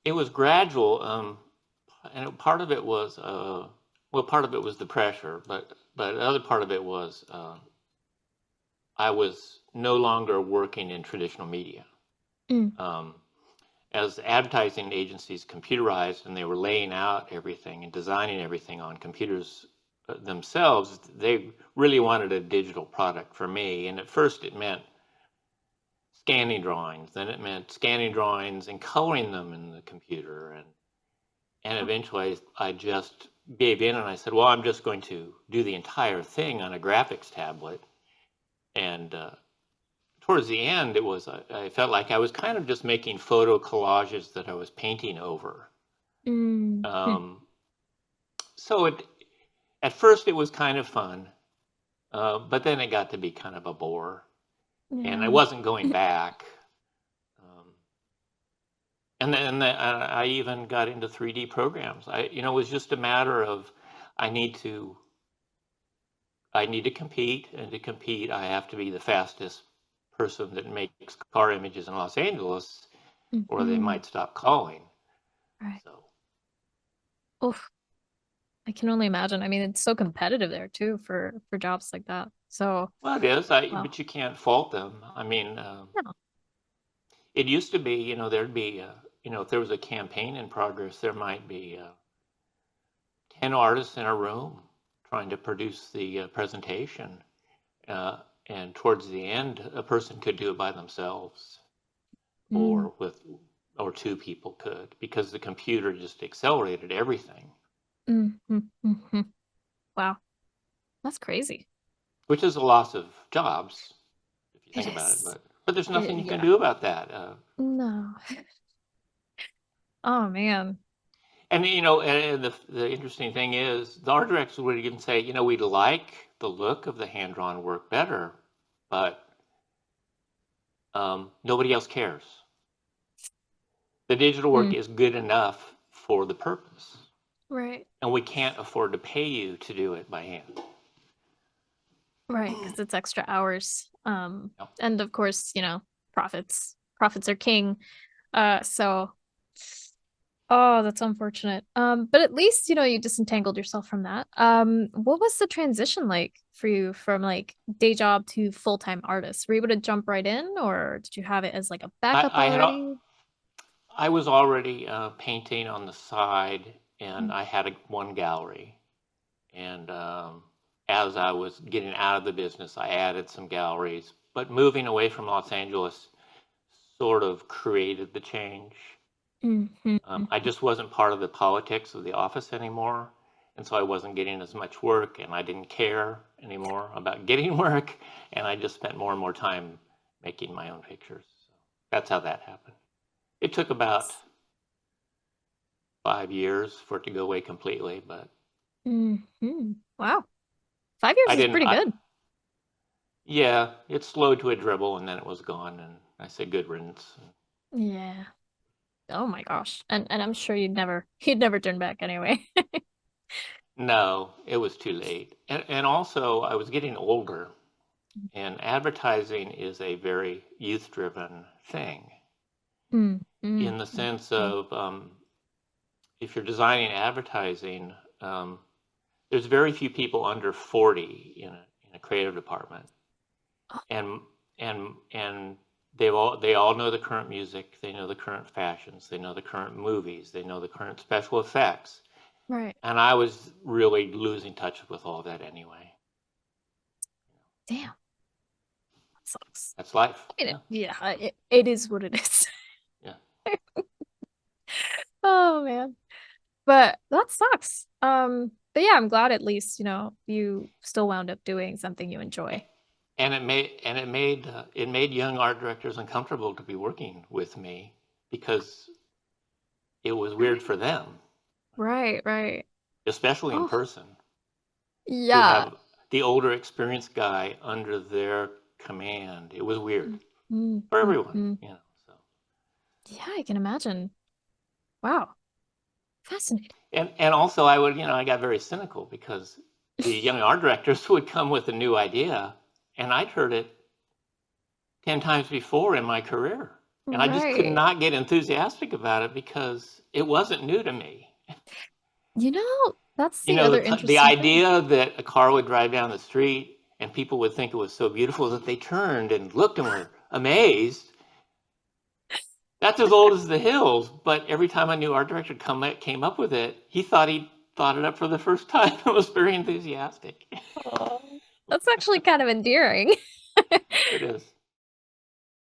it was gradual, and part of it was part of it was the pressure, but the other part of it was I was no longer working in traditional media. Mm. Um, as advertising agencies computerized and they were laying out everything and designing everything on computers themselves, they really wanted a digital product for me. And at first it meant scanning drawings, then it meant scanning drawings and coloring them in the computer. And eventually I just gave in and I said, well, I'm just going to do the entire thing on a graphics tablet. And towards the end, I felt like I was kind of just making photo collages that I was painting over. Mm. So at first it was kind of fun, but then it got to be kind of a bore, and I Yeah. wasn't going back. I even got into 3D programs. It was just a matter of I need to compete, and to compete, I have to be the fastest person that makes car images in Los Angeles, or they Mhm. might stop calling. Right. So, Oof. I can only imagine. I mean, it's so competitive there too for jobs like that. So, well, it is, wow. but you can't fault them. I mean, Yeah. it used to be, there'd be, if there was a campaign in progress, there might be 10 artists in a room trying to produce the presentation. Uh, and towards the end, a person could do it by themselves, Mm. or two people could, because the computer just accelerated everything, Mm-hmm. Wow. That's crazy. which is a loss of jobs if you It think about it. is. But there's nothing you can Yeah. do about that. No. Oh man. And the interesting thing is, the art directors would even say, we'd like the look of the hand drawn work better, but nobody else cares. The digital work Mm. is good enough for the purpose, Right. and we can't afford to pay you to do it by hand. Right. Because it's extra hours. Yep. And of course, profits. Profits are king. So oh, that's unfortunate. But at least, you disentangled yourself from that. What was the transition like for you from like day job to full-time artist? Were you able to jump right in, or did you have it as like a backup I had already? I was already painting on the side, and Mm. I had one gallery. And as I was getting out of the business, I added some galleries. But moving away from Los Angeles sort of created the change. Mhm. I just wasn't part of the politics of the office anymore. And so I wasn't getting as much work, and I didn't care anymore about getting work. And I just spent more and more time making my own pictures. So that's how that happened. It took about 5 years for it to go away completely, but Mhm. Wow. 5 years I is didn't. pretty good. Yeah, it slowed to a dribble, and then it was gone. And I said, "Good riddance." Yeah. Oh my gosh. And I'm sure you'd never turn back anyway. No, it was too late. And also, I was getting older, and advertising is a very youth-driven thing, Mm, mm, in the mm, sense mm. of, if you're designing advertising, there's very few people under 40 in a creative department, Oh, and and they all know the current music, they know the current fashions, they know the current movies, they know the current special effects, right. and I was really losing touch with all that anyway. Damn. That sucks. That's life. I mean, Yeah, yeah, it is what it is. yeah. Oh man. But that sucks. But yeah, I'm glad at least, you still wound up doing something you enjoy. And it made young art directors uncomfortable to be working with me, because it was weird Right. for them, Right, right. especially in Oh, person, to yeah. have the older experienced guy under their command. It was weird for everyone, Mm. so. Yeah, I can imagine. Wow. Fascinating. And also, I got very cynical, because the young art directors would come with a new idea, and I'd heard it 10 times before in my career. And I just could Right. not get enthusiastic about it because it wasn't new to me. You know, that's You the know, other the interesting thing. idea that a car would drive down the street and people would think it was so beautiful that they turned and looked and were amazed. That's as old as the hills, but every time a new art director came up with it, he thought it up for the first time and was very enthusiastic. Oh, that's actually kind of endearing. It is.